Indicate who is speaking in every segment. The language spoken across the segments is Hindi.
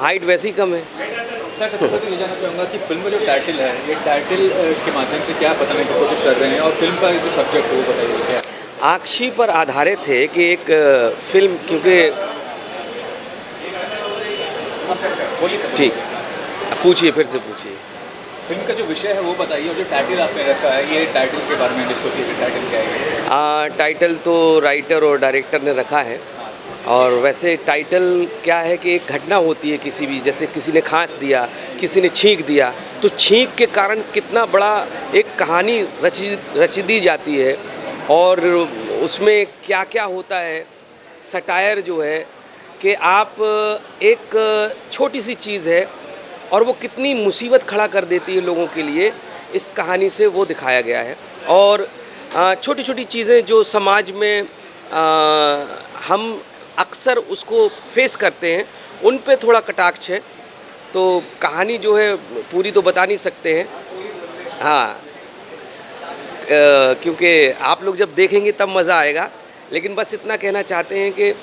Speaker 1: हाइट वैसी कम है।
Speaker 2: सर सबसे पहले तो ये जानना चाहूँगा कि फिल्म का जो टाइटल है, ये टाइटल के माध्यम से क्या बताने की कोशिश कर रहे हैं, और फिल्म का जो सब्जेक्ट है वो बताइए क्या है?
Speaker 1: आक्षी पर आधारित है कि एक फिल्म, क्योंकि
Speaker 2: बोलिए सर।
Speaker 1: ठीक, अब पूछिए, फिर से पूछिए।
Speaker 2: फिल्म का जो विषय है वो बताइए, और जो टाइटल आपने रखा है, ये टाइटल के बारे में डिस्कस कीजिए, टाइटल क्या है?
Speaker 1: टाइटल तो राइटर और डायरेक्टर ने रखा है। और वैसे टाइटल क्या है कि एक घटना होती है किसी भी, जैसे किसी ने खांस दिया, किसी ने छींक दिया, तो छींक के कारण कितना बड़ा एक कहानी रच दी जाती है, और उसमें क्या क्या होता है। सटायर जो है कि आप एक छोटी सी चीज़ है और वो कितनी मुसीबत खड़ा कर देती है लोगों के लिए, इस कहानी से वो दिखाया गया है। और छोटी छोटी चीज़ें जो समाज में हम अक्सर उसको फेस करते हैं, उन पे थोड़ा कटाक्ष है। तो कहानी जो है पूरी तो बता नहीं सकते हैं, हाँ, क्योंकि आप लोग जब देखेंगे तब मज़ा आएगा। लेकिन बस इतना कहना चाहते हैं कि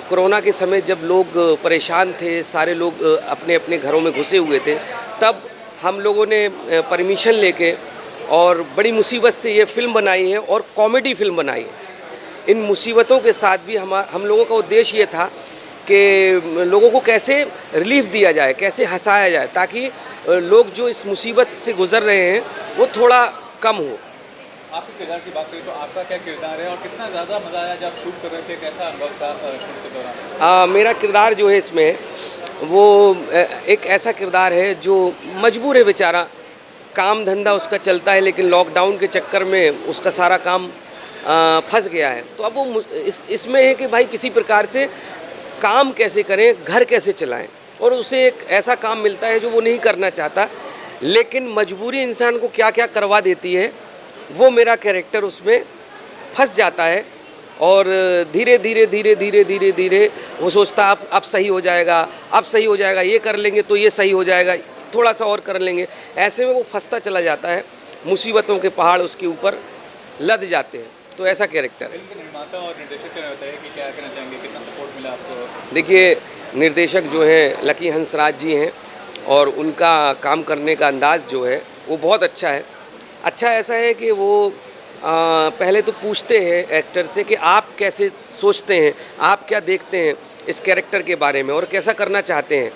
Speaker 1: कोरोना के समय जब लोग परेशान थे, सारे लोग अपने अपने घरों में घुसे हुए थे, तब हम लोगों ने परमिशन लेके और बड़ी मुसीबत से ये फ़िल्म बनाई है, और कॉमेडी फ़िल्म बनाई है। इन मुसीबतों के साथ भी हम लोगों का उद्देश्य ये था कि लोगों को कैसे रिलीफ दिया जाए, कैसे हंसाया जाए, ताकि लोग जो इस मुसीबत से गुज़र रहे हैं वो थोड़ा कम हो।
Speaker 2: आपके किरदार की बात करें तो आपका क्या किरदार है, और कितना ज़्यादा मज़ा आया जब शूट कर रहे थे, कैसा अनुभव था शूट के दौरान?
Speaker 1: मेरा किरदार जो है इसमें, वो एक ऐसा किरदार है जो मजबूर है बेचारा, काम धंधा उसका चलता है, लेकिन लॉकडाउन के चक्कर में उसका सारा काम फंस गया है। तो अब वो इसमें है कि भाई किसी प्रकार से काम कैसे करें, घर कैसे चलाएं, और उसे एक ऐसा काम मिलता है जो वो नहीं करना चाहता, लेकिन मजबूरी इंसान को क्या क्या करवा देती है, वो मेरा कैरेक्टर उसमें फंस जाता है। और धीरे धीरे धीरे धीरे धीरे धीरे वो सोचता अब सही हो जाएगा, अब सही हो जाएगा, ये कर लेंगे तो ये सही हो जाएगा, थोड़ा सा और कर लेंगे, ऐसे में वो फंसता चला जाता है। मुसीबतों के पहाड़ उसके ऊपर लद जाते हैं। तो ऐसा कैरेक्टर है।
Speaker 2: फिल्म के निर्माता और निर्देशक ने बताया कि क्या कहना चाहेंगे, कितना सपोर्ट मिला आपको?
Speaker 1: देखिए, निर्देशक जो हैं लकी हंसराज जी हैं, और उनका काम करने का अंदाज़ जो है वो बहुत अच्छा है। अच्छा ऐसा है कि वो पहले तो पूछते हैं एक्टर से कि आप कैसे सोचते हैं, आप क्या देखते हैं इस कैरेक्टर के बारे में, और कैसा करना चाहते हैं।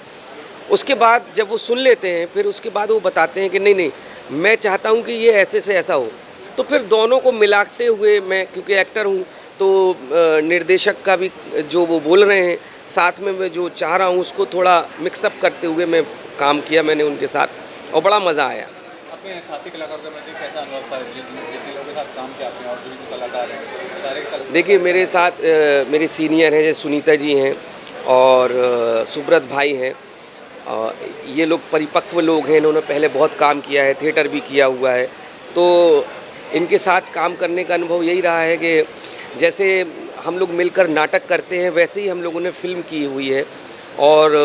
Speaker 1: उसके बाद जब वो सुन लेते हैं, फिर उसके बाद वो बताते हैं कि नहीं नहीं, मैं चाहता हूँ कि ये ऐसे से ऐसा हो। तो फिर दोनों को मिलाते हुए, मैं क्योंकि एक्टर हूँ, तो निर्देशक का भी जो वो बोल रहे हैं, साथ में मैं जो चाह रहा हूँ उसको थोड़ा मिक्सअप करते हुए मैं काम किया मैंने उनके साथ, और बड़ा मज़ा आया।
Speaker 2: अपने साथी कलाकारों का मतलब कैसा अनुभव था, जितने लोगों के साथ काम किया आपने, और जो भी कलाकार हैं सारे?
Speaker 1: देखिए, मेरे साथ मेरे सीनियर हैं, जैसे सुनीता जी हैं और सुब्रत भाई हैं। ये लोग परिपक्व लोग हैं, इन्होंने पहले बहुत काम किया है, थिएटर भी किया हुआ है। तो इनके साथ काम करने का अनुभव यही रहा है कि जैसे हम लोग मिलकर नाटक करते हैं, वैसे ही हम लोगों ने फिल्म की हुई है, और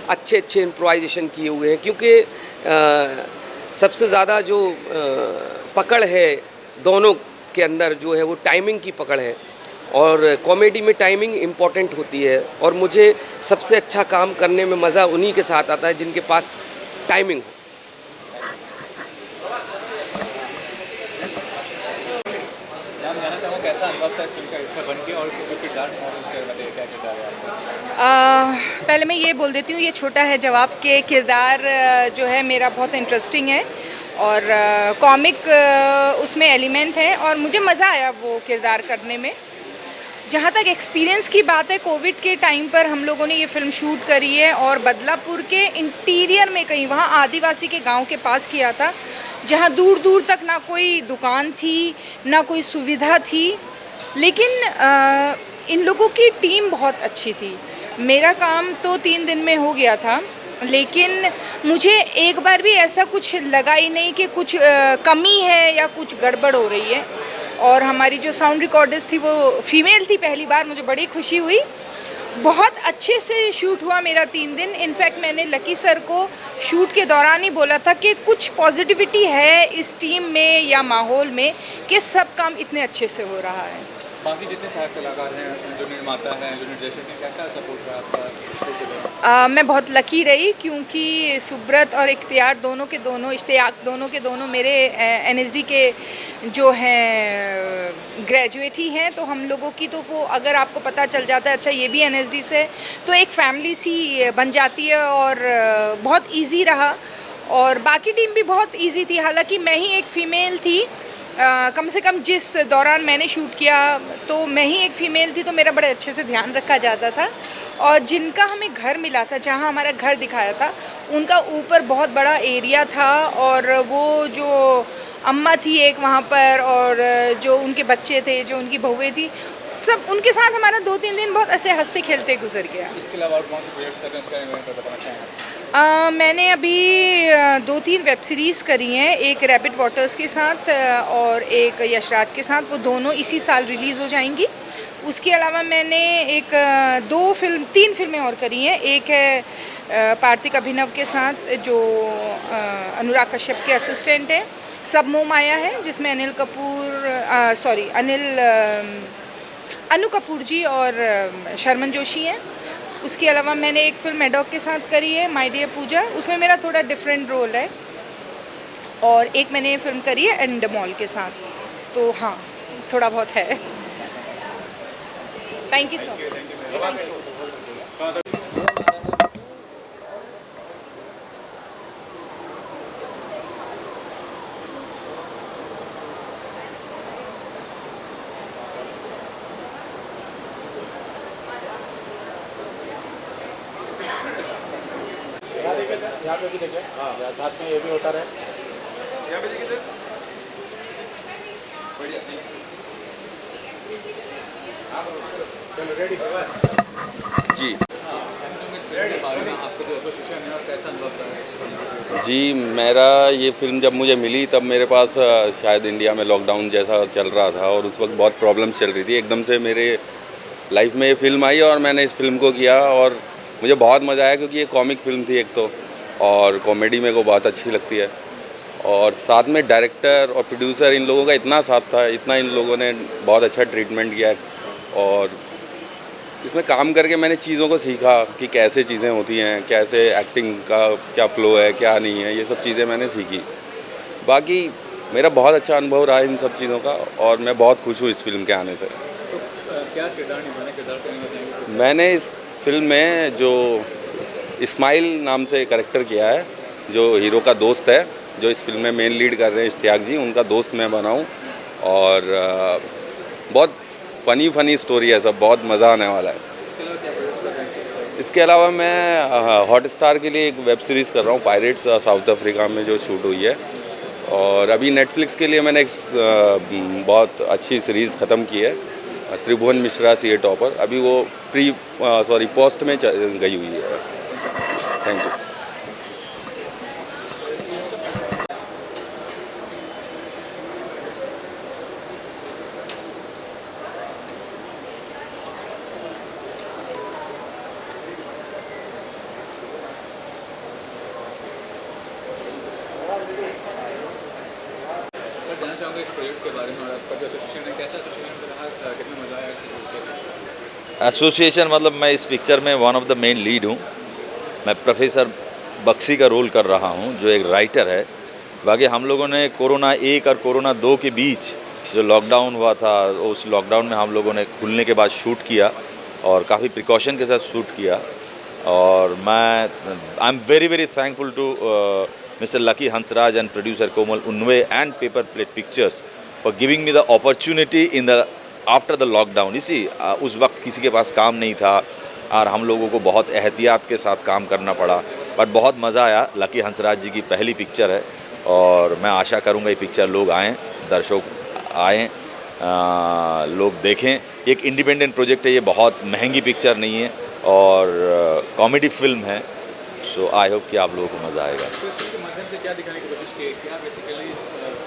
Speaker 1: अच्छे अच्छे इम्प्रोवाइजेशन किए हुए हैं। क्योंकि सबसे ज़्यादा जो पकड़ है दोनों के अंदर जो है वो टाइमिंग की पकड़ है, और कॉमेडी में टाइमिंग इम्पॉर्टेंट होती है। और मुझे सबसे अच्छा काम करने में मज़ा उन्हीं के साथ आता है जिनके पास टाइमिंग हो।
Speaker 2: जानना चाहूँगा कैसा अनुभव था इस फिल्म का हिस्सा बन के, और किरदार उसके बताइए क्या किरदार है आपका?
Speaker 3: पहले मैं ये बोल देती हूँ, ये छोटा है जवाब के किरदार जो है मेरा बहुत इंटरेस्टिंग है, और कॉमिक उसमें एलिमेंट है, और मुझे मज़ा आया वो किरदार करने में। जहाँ तक एक्सपीरियंस की बात है, कोविड के टाइम पर हम लोगों ने ये फ़िल्म शूट करी है, और बदलापुर के इंटीरियर में कहीं, वहाँ आदिवासी के गांव के पास किया था, जहाँ दूर दूर तक ना कोई दुकान थी, ना कोई सुविधा थी। लेकिन इन लोगों की टीम बहुत अच्छी थी। मेरा काम तो 3 दिन में हो गया था, लेकिन मुझे एक बार भी ऐसा कुछ लगा ही नहीं कि कुछ कमी है या कुछ गड़बड़ हो रही है। और हमारी जो साउंड रिकॉर्डिस्ट थी वो फीमेल थी, पहली बार, मुझे बड़ी खुशी हुई। बहुत अच्छे से शूट हुआ मेरा 3 दिन। इनफैक्ट मैंने लकी सर को शूट के दौरान ही बोला था कि कुछ पॉजिटिविटी है इस टीम में या माहौल में, कि सब काम इतने अच्छे से हो रहा है।
Speaker 2: बाकी जितने सहायक कलाकार हैं, जो निर्माता हैं, जो निर्देशक हैं, कैसा सपोर्ट रहा आपका?
Speaker 3: मैं बहुत लकी रही क्योंकि सुब्रत और इख्तियार इश्तियाक दोनों के दोनों मेरे एनएसडी के जो हैं ग्रेजुएट ही हैं। तो हम लोगों की तो वो अगर आपको पता चल जाता है अच्छा ये भी एनएसडी से, तो एक फैमिली सी बन जाती है और बहुत इजी रहा। और बाकी टीम भी बहुत इजी थी, हालांकि मैं ही एक फ़ीमेल थी। कम से कम जिस दौरान मैंने शूट किया तो मैं ही एक फ़ीमेल थी, तो मेरा बड़े अच्छे से ध्यान रखा जाता था। और जिनका हमें घर मिला था, जहाँ हमारा घर दिखाया था, उनका ऊपर बहुत बड़ा एरिया था और वो जो अम्मा थी एक वहाँ पर और जो उनके बच्चे थे, जो उनकी बहुएं थी, सब उनके साथ हमारा 2-3 दिन बहुत ऐसे हंसते खेलते गुजर गया।
Speaker 2: इसके अलावा और कौन से प्रोजेक्ट्स कर रहे हैं, इसके बारे में बताना चाहेंगे?
Speaker 3: मैंने अभी 2-3 वेब सीरीज़ करी हैं, एक रैपिड वाटर्स के साथ और एक यशराज के साथ, वो दोनों इसी साल रिलीज़ हो जाएंगी। उसके अलावा मैंने एक 3 फिल्में और करी हैं। एक है पार्थिक अभिनव के साथ जो अनुराग कश्यप के असिस्टेंट हैं, सब मोह माया है, जिसमें अनु कपूर जी और शर्मन जोशी हैं। उसके अलावा मैंने एक फिल्म एडॉक के साथ करी है, माय डियर पूजा, उसमें मेरा थोड़ा डिफरेंट रोल है। और एक मैंने फिल्म करी है एंडमॉल के साथ। तो हाँ, थोड़ा बहुत है। Thank you so much.
Speaker 4: यहाँ पे भी देखें, हाँ साथ में ये भी होता रहे।
Speaker 2: यहाँ पे देखिए सर, बढ़िया।
Speaker 4: चलो रेडी।
Speaker 1: जी
Speaker 2: आपका जो एसोसिएशन है और कैसा अनुभव रहा है?
Speaker 5: जी, मेरा ये फ़िल्म जब मुझे मिली तब मेरे पास शायद इंडिया में लॉकडाउन जैसा चल रहा था और उस वक्त बहुत प्रॉब्लम्स चल रही थी। एकदम से मेरे लाइफ में ये फ़िल्म आई और मैंने इस फ़िल्म को किया और मुझे बहुत मज़ा आया क्योंकि ये कॉमिक फ़िल्म थी एक तो, और कॉमेडी मेरे को बहुत अच्छी लगती है। और साथ में डायरेक्टर और प्रोड्यूसर, इन लोगों का इतना साथ था, इतना इन लोगों ने बहुत अच्छा ट्रीटमेंट किया। और इसमें काम करके मैंने चीज़ों को सीखा कि कैसे चीज़ें होती हैं, कैसे एक्टिंग का क्या फ़्लो है, क्या नहीं है, ये सब चीज़ें मैंने सीखी। बाकी मेरा बहुत अच्छा अनुभव रहा इन सब चीज़ों का और मैं बहुत खुश हूँ इस फिल्म के आने से।
Speaker 2: तो क्या किरदार निभाएंगे?
Speaker 5: मैंने इस फिल्म में जो इस्माइल नाम से कैरेक्टर किया है, जो हीरो का दोस्त है, जो इस फिल्म में मेन लीड कर रहे हैं इश्तियाक जी, उनका दोस्त मैं बना हूँ। और बहुत फ़नी स्टोरी है, सब बहुत मज़ा आने वाला है।
Speaker 2: इसके अलावा क्या प्रोजेक्ट्स कर रहे हैं?
Speaker 5: इसके अलावा मैं हॉटस्टार के लिए एक वेब सीरीज़ कर रहा हूँ, पायरेट्स, साउथ अफ्रीका में जो शूट हुई है। और अभी नेटफ्लिक्स के लिए मैंने एक बहुत अच्छी सीरीज़ ख़त्म की है, त्रिभुवन मिश्रा सी ए टॉपर। अभी वो पोस्ट में गई हुई है। Thank you.
Speaker 2: सर, जानना चाहूँगा इस प्रोजेक्ट के बारे में और आपका जो एसोसिएशन है, कैसा एसोसिएशन रहा, कितना मज़ा आया इसे करके?
Speaker 6: एसोसिएशन मतलब मैं इस पिक्चर में one of the main lead हूँ। मैं प्रोफेसर बख्शी का रोल कर रहा हूँ, जो एक राइटर है। बाकी हम लोगों ने कोरोना 1 और कोरोना 2 के बीच जो लॉकडाउन हुआ था, उस लॉकडाउन में हम लोगों ने खुलने के बाद शूट किया और काफ़ी प्रिकॉशन के साथ शूट किया। और I am very very thankful to Mr. Lucky Hansraj and producer Komal Unve and Paper Plate Pictures for giving me the opportunity after the lockdown। इसी उस वक्त किसी के पास काम नहीं था और हम लोगों को बहुत एहतियात के साथ काम करना पड़ा, बट बहुत मज़ा आया। लकी हंसराज जी की पहली पिक्चर है और मैं आशा करूँगा ये पिक्चर लोग आएँ, दर्शक आएँ, लोग देखें। एक इंडिपेंडेंट प्रोजेक्ट है ये, बहुत महंगी पिक्चर नहीं है और कॉमेडी फिल्म है। सो आई होप कि आप लोगों को मज़ा आएगा।
Speaker 2: तो इस फिल्म के माध्यम से क्या दिखाने की कोशिश की, क्या बेसिकली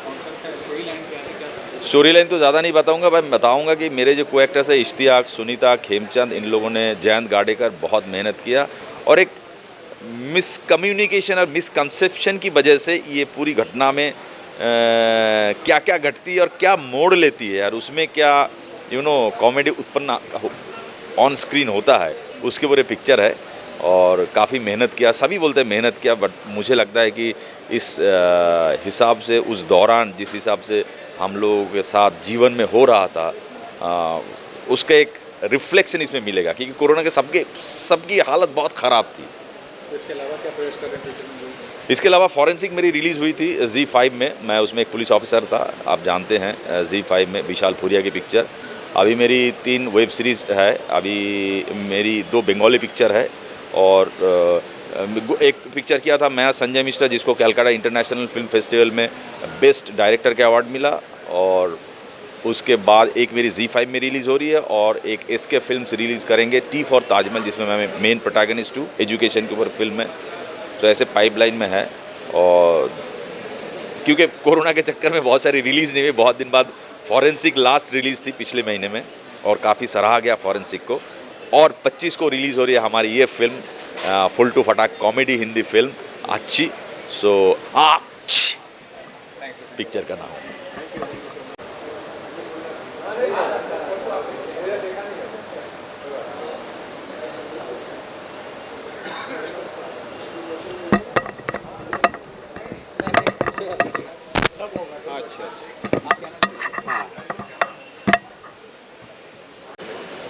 Speaker 2: कॉन्सेप्ट है, स्टोरी लाइन क्या है, क्या?
Speaker 6: स्टोरी लाइन तो ज़्यादा नहीं बताऊंगा, मैं बताऊंगा कि मेरे जो को एक्टर्स है इश्तियाक, सुनीता, खेमचंद, इन लोगों ने, जयंत गाडेकर, बहुत मेहनत किया और एक मिसकम्युनिकेशन और मिसकंसेप्शन की वजह से ये पूरी घटना में क्या क्या घटती है और क्या मोड़ लेती है और उसमें क्या कॉमेडी उत्पन्न ऑन स्क्रीन होता है, उसके ऊपर पिक्चर है। और काफ़ी मेहनत किया, सभी बोलते हैं मेहनत किया, बट मुझे लगता है कि इस हिसाब से उस दौरान जिस हिसाब से हम लोगों के साथ जीवन में हो रहा था, उसका एक रिफ्लेक्शन इसमें मिलेगा, क्योंकि कोरोना के सबकी हालत बहुत ख़राब थी।
Speaker 2: इसके अलावा क्या प्रयास कर रहे हैं फ्यूचर में?
Speaker 6: इसके अलावा फॉरेंसिक मेरी रिलीज़ हुई थी Z5 में, मैं उसमें एक पुलिस ऑफिसर था, आप जानते हैं Z5 में विशाल फूरिया की पिक्चर। अभी मेरी 3 वेब सीरीज़ है, अभी मेरी 2 बंगाली पिक्चर है, और एक पिक्चर किया था मैं संजय मिश्रा, जिसको कलकत्ता इंटरनेशनल फिल्म फेस्टिवल में बेस्ट डायरेक्टर का अवार्ड मिला। और उसके बाद एक मेरी Z5 में रिलीज़ हो रही है, और एक SK फिल्म्स रिलीज़ करेंगे टी फॉर ताजमहल, जिसमें मैं मेन प्रोटैगनिस्ट हूँ, एजुकेशन के ऊपर फिल्म है। तो ऐसे पाइपलाइन में है, और क्योंकि कोरोना के चक्कर में बहुत सारी रिलीज़ नहीं हुई, बहुत दिन बाद फॉरेंसिक लास्ट रिलीज़ थी पिछले महीने में, और काफ़ी सराहा गया फॉरेंसिक को। और 25 को रिलीज़ हो रही है हमारी ये फिल्म, फुल टू फटाक कॉमेडी हिंदी फिल्म अच्छी। सो पिक्चर का नाम है।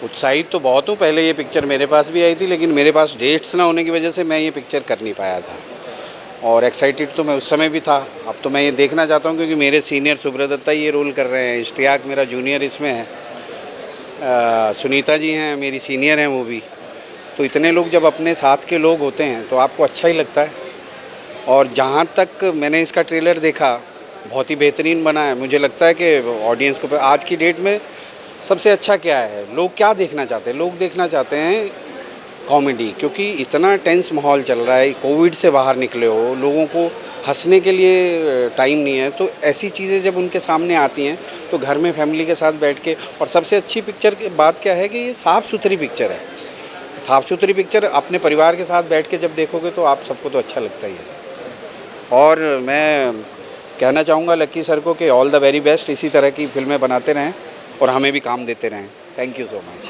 Speaker 4: उत्साहित तो बहुत हूँ। पहले ये पिक्चर मेरे पास भी आई थी, लेकिन मेरे पास डेट्स ना होने की वजह से मैं ये पिक्चर कर नहीं पाया था। और एक्साइटेड तो मैं उस समय भी था, अब तो मैं ये देखना चाहता हूँ, क्योंकि मेरे सीनियर सुब्रत दत्ता ये रोल कर रहे हैं, इश्तियाक मेरा जूनियर इसमें है, सुनीता जी हैं मेरी सीनियर हैं वो भी। तो इतने लोग जब अपने साथ के लोग होते हैं तो आपको अच्छा ही लगता है। और जहाँ तक मैंने इसका ट्रेलर देखा, बहुत ही बेहतरीन बना है। मुझे लगता है कि ऑडियंस को आज की डेट में सबसे अच्छा क्या है, लोग क्या देखना चाहते हैं? लोग देखना चाहते हैं कॉमेडी, क्योंकि इतना टेंस माहौल चल रहा है, कोविड से बाहर निकले हो, लोगों को हंसने के लिए टाइम नहीं है। तो ऐसी चीज़ें जब उनके सामने आती हैं तो घर में फैमिली के साथ बैठ के, और सबसे अच्छी पिक्चर की बात क्या है कि ये साफ़ सुथरी पिक्चर है। साफ़ सुथरी पिक्चर अपने परिवार के साथ बैठ के जब देखोगे तो आप सबको तो अच्छा लगता ही है। और मैं कहना चाहूँगा लक्की सर को कि ऑल द वेरी बेस्ट, इसी तरह की फिल्में बनाते रहें और हमें भी काम देते रहें। Thank you so much.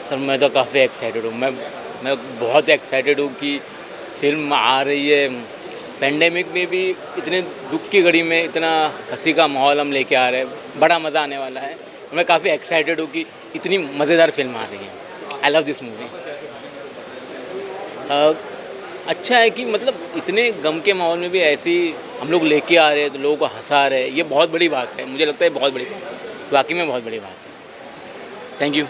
Speaker 7: Sir मैं तो काफ़ी एक्साइटेड हूँ। मैं बहुत एक्साइटेड हूँ कि फिल्म आ रही है। पेंडेमिक में भी इतने दुख की घड़ी में इतना हंसी का माहौल हम लेके आ रहे हैं, बड़ा मज़ा आने वाला है। मैं काफ़ी एक्साइटेड हूँ कि इतनी मज़ेदार फिल्म आ रही है। I love this movie. अच्छा है कि मतलब इतने गम के माहौल में भी ऐसी हम लोग लेके आ रहे हैं, तो लोगों को हंसा रहे हैं, ये बहुत बड़ी बात है। मुझे लगता है बहुत बड़ी बात है, वाकई में बहुत बड़ी बात है। Thank you.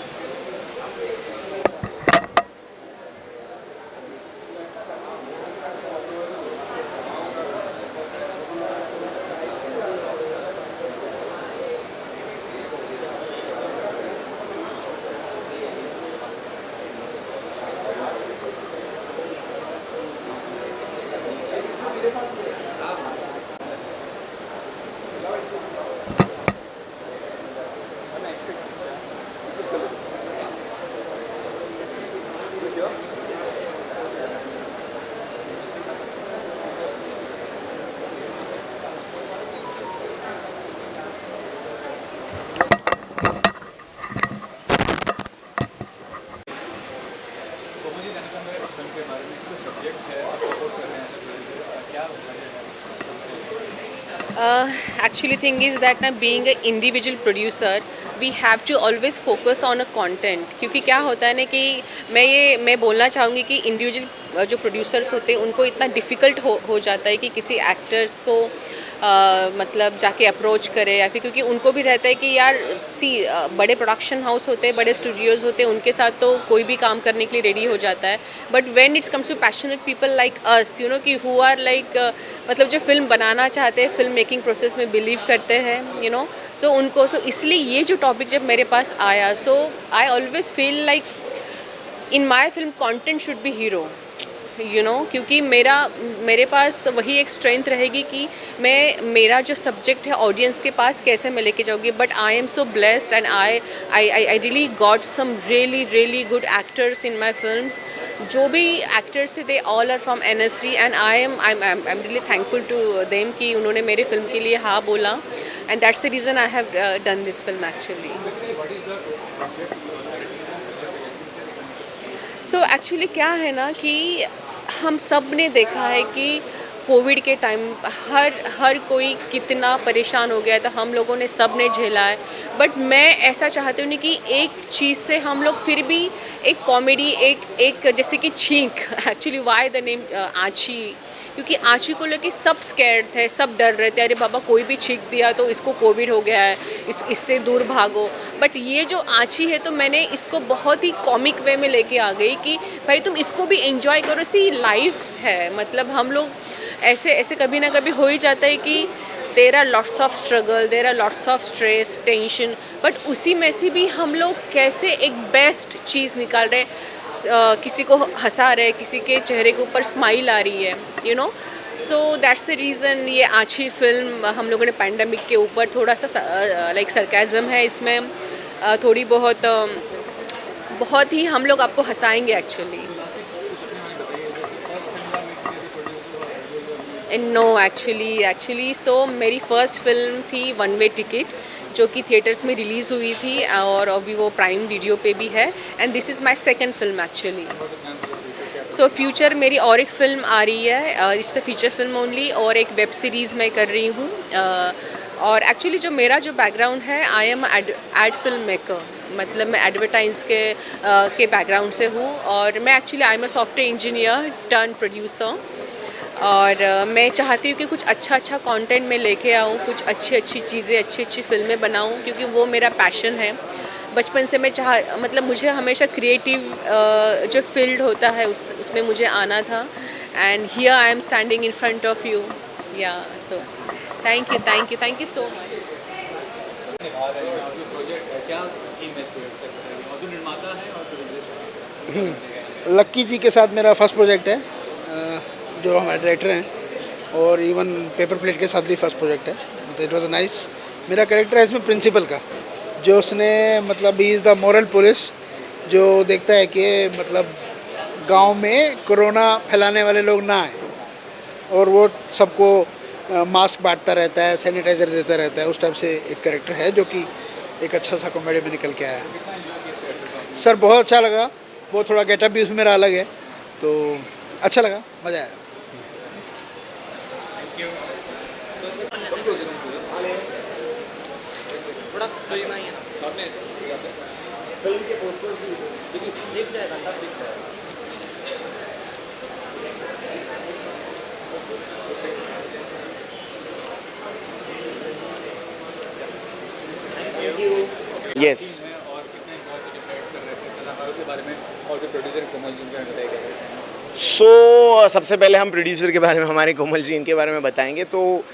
Speaker 8: Actually thing is that ना being a individual producer we have to always focus on a content, क्योंकि क्या होता है ना कि मैं बोलना चाहूँगी कि इंडिविजुअल जो प्रोड्यूसर्स होते हैं उनको इतना डिफ़िकल्ट हो जाता है कि किसी एक्टर्स को मतलब जाके अप्रोच करे, या फिर क्योंकि उनको भी रहता है कि यार बड़े प्रोडक्शन हाउस होते हैं, बड़े स्टूडियोज़ होते हैं, उनके साथ तो कोई भी काम करने के लिए रेडी हो जाता है। But when it's comes to passionate people like us, you know, कि हु आर लाइक मतलब जो फिल्म बनाना चाहते हैं, फिल्म मेकिंग प्रोसेस में बिलीव करते हैं, यू नो, सो उनको, तो इसलिए ये जो टॉपिक जब मेरे पास आया, so I always feel like in my film content should be hero, क्योंकि मेरे पास वही एक स्ट्रेंथ रहेगी कि मेरा जो सब्जेक्ट है ऑडियंस के पास कैसे मैं लेके जाऊँगी. But I am so blessed and I really got some really good actors in my films. जो भी एक्टर्स थे, they all are from NSD and I am really thankful to them कि उन्होंने मेरे फिल्म के लिए हाँ बोला. And that's the reason I have done this film actually. So actually क्या है ना कि हम सब ने देखा है कि कोविड के टाइम हर कोई कितना परेशान हो गया था. हम लोगों ने सब ने झेला है. बट मैं ऐसा चाहती हूँ कि एक चीज़ से हम लोग फिर भी एक कॉमेडी एक जैसे कि छींक. एक्चुअली वाई द नेम आँची, क्योंकि आँची को लेके सब स्कैर्ड थे, सब डर रहे थे. अरे बाबा कोई भी छींक दिया तो इसको कोविड हो गया है, इससे दूर भागो. बट ये जो आँची है तो मैंने इसको बहुत ही कॉमिक वे में लेके आ गई कि भाई तुम इसको भी एंजॉय करो. सी लाइफ है, मतलब हम लोग ऐसे कभी ना कभी हो ही जाता है कि there are lots of struggle, there are lots of stress, tension. But उसी में से भी हम लोग कैसे एक बेस्ट चीज़ निकाल रहे हैं. किसी को हंसा रहे, किसी के चेहरे के ऊपर स्माइल आ रही है. सो दैट्स द रीज़न ये आँची फिल्म हम लोगों ने पैंडमिक के ऊपर थोड़ा सा लाइक सरकाज़म है इसमें. थोड़ी बहुत ही हम लोग आपको हंसाएंगे एक्चुअली. नो एक्चुअली सो मेरी फ़र्स्ट फिल्म थी वन वे टिकट, जो कि थिएटर्स में रिलीज़ हुई थी और अभी वो प्राइम वीडियो पे भी है. And this is my second film actually. So future मेरी और एक फ़िल्म आ रही है, it's a feature film only, और एक वेब सीरीज़ मैं कर रही हूँ. और एक्चुअली जो मेरा बैकग्राउंड है, I am ad film maker, मतलब मैं एडवर्टाइज के बैकग्राउंड से हूँ. और मैं actually I am a software engineer turn producer. और मैं चाहती हूँ कि कुछ अच्छा कंटेंट मैं लेके आऊँ, कुछ अच्छी चीज़ें, अच्छी फिल्में बनाऊँ, क्योंकि वो मेरा पैशन है. बचपन से मैं मतलब मुझे हमेशा क्रिएटिव जो फील्ड होता है उसमें मुझे आना था. And here I am standing in front of you. Yeah so thank you so much.
Speaker 9: Lucky ji के साथ मेरा फर्स्ट प्रोजेक्ट है, जो हमारे डायरेक्टर हैं, और इवन पेपर प्लेट के साथ भी फर्स्ट प्रोजेक्ट है. तो इट वाज नाइस. मेरा कैरेक्टर है इसमें प्रिंसिपल का, जो उसने मतलब he is the moral police, जो देखता है कि मतलब गांव में कोरोना फैलाने वाले लोग ना आए, और वो सबको मास्क बांटता रहता है, सैनिटाइज़र देता रहता है. उस टाइप से एक कैरेक्टर है जो कि एक अच्छा सा कॉमेडी में निकल के आया है. सर बहुत अच्छा लगा. वो थोड़ा गेटअप भी उसमें मेरा अलग है, तो अच्छा लगा, मज़ा आया.
Speaker 1: यस. सो सबसे पहले हम प्रोड्यूसर के बारे में, हमारे कोमल जी, इनके बारे में बताएंगे. तो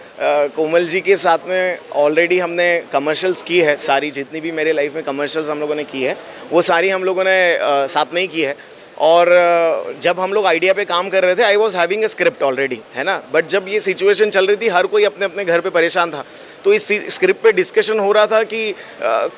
Speaker 1: कोमल जी के साथ में ऑलरेडी हमने कमर्शियल्स की है. सारी जितनी भी मेरे लाइफ में कमर्शियल्स हम लोगों ने की है, वो सारी हम लोगों ने साथ में ही की है. और जब हम लोग आइडिया पे काम कर रहे थे, आई was having a script already, है ना. बट जब ये सिचुएशन चल रही थी, हर कोई अपने अपने घर पे परेशान था, तो इस स्क्रिप्ट पे डिस्कशन हो रहा था कि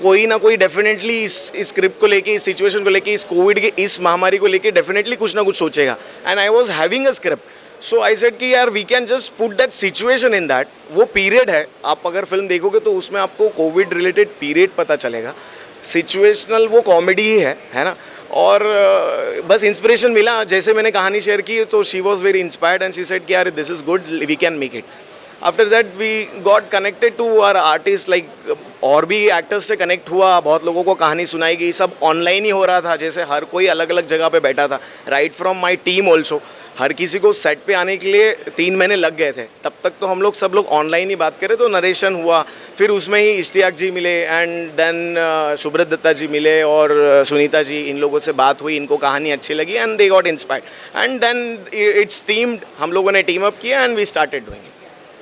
Speaker 1: कोई ना कोई डेफिनेटली इस स्क्रिप्ट को लेके, इस सिचुएशन को लेके, इस कोविड के इस महामारी को लेके डेफिनेटली कुछ ना कुछ सोचेगा. And I was having a script. So I said कि यार we can just put that situation in that. वो पीरियड है, आप अगर फिल्म देखोगे तो उसमें आपको कोविड रिलेटेड पीरियड पता चलेगा. सिचुएशनल वो कॉमेडी ही है ना. और बस इंस्पिरेशन मिला, जैसे मैंने कहानी शेयर की तो she was very inspired and she said कि यार this is good, we can make it. After that we got connected to our artist, like और भी एक्टर्स से कनेक्ट हुआ, बहुत लोगों को कहानी सुनाई गई. सब ऑनलाइन ही हो रहा था, जैसे हर कोई अलग अलग जगह पे बैठा था. Right from my team also, हर किसी को सेट पे आने के लिए 3 महीने लग गए थे. तब तक तो हम लोग सब लोग ऑनलाइन ही बात करें. तो नरेशन हुआ, फिर उसमें ही इश्तियाक जी मिले, एंड देन सुब्रत दत्ता जी मिले और सुनीता जी. इन लोगों से बात हुई, इनको कहानी अच्छी लगी and they got inspired. And then it's teamed, हम लोगों ने टीम अप किया and we started doing it.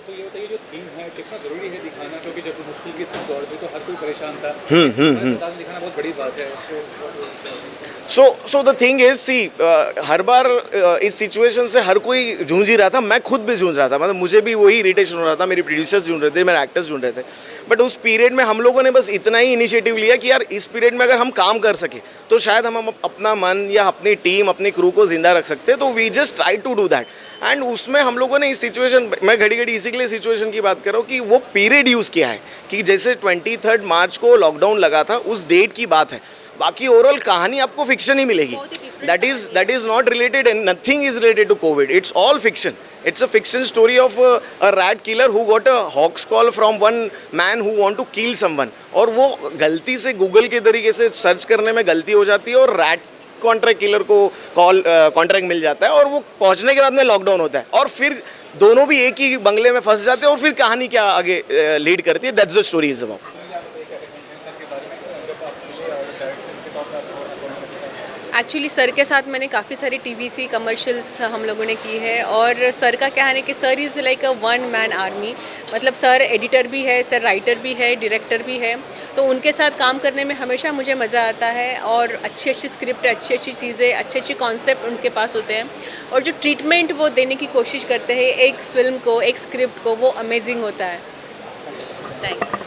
Speaker 2: तो ये बताइए, जो थीम है कितना ज़रूरी है दिखाना, क्योंकि जब मुश्किल की दौर थी तो हर कोई परेशान था. दिखाना बहुत बड़ी बात है.
Speaker 10: So the thing is see, हर बार इस सिचुएशन से हर कोई जूझ ही रहा था, मैं खुद भी जूझ रहा था, मतलब मुझे भी वही इरिटेशन हो रहा था, मेरे प्रोड्यूसर्स ढूंढ रहे थे, मेरे एक्टर्स ढूंढ रहे थे। बट उस पीरियड में हम लोगों ने बस इतना ही इनिशिएटिव लिया कि यार इस पीरियड में अगर हम काम कर सके तो शायद हम अपना मन या अपनी टीम, अपनी क्रू को जिंदा रख सकते हैं। तो we just try to do that. And उसमें हम लोगों ने इस सिचुएशन, मैं घड़ी घड़ी इसी के लिए सिचुएशन की बात कर रहा हूँ कि वो पीरियड यूज़ किया है कि जैसे 23 मार्च को लॉकडाउन लगा था, उस डेट की बात है। बाकी ओवरऑल कहानी आपको फिक्शन ही मिलेगी। That is not related and nothing is related to Covid, it's all fiction. It's a fiction story of a rat killer who got a hawk's call from one man who want to kill someone, और वो गलती से गूगल के तरीके से सर्च करने में गलती हो जाती है और रैट कॉन्ट्रैक्ट किलर को कॉन्ट्रैक्ट मिल जाता है, और वो पहुंचने के बाद में लॉकडाउन होता है, और फिर दोनों भी एक ही बंगले में फंस जाते हैं, और फिर कहानी क्या आगे लीड करती है, that's the story is about.
Speaker 8: Actually sir के साथ मैंने काफ़ी सारी टीवीसी कमर्शियल्स हम लोगों ने की है, और सर का क्या है कि sir is like a one man army. मतलब सर एडिटर भी है, सर राइटर भी है, डायरेक्टर भी है, तो उनके साथ काम करने में हमेशा मुझे मज़ा आता है। और अच्छी अच्छी स्क्रिप्ट, अच्छी अच्छी चीज़ें, अच्छे अच्छे कॉन्सेप्ट उनके पास होते हैं, और जो ट्रीटमेंट वो देने की कोशिश करते हैं एक फ़िल्म को, एक स्क्रिप्ट को, वो अमेजिंग होता है। Thank you.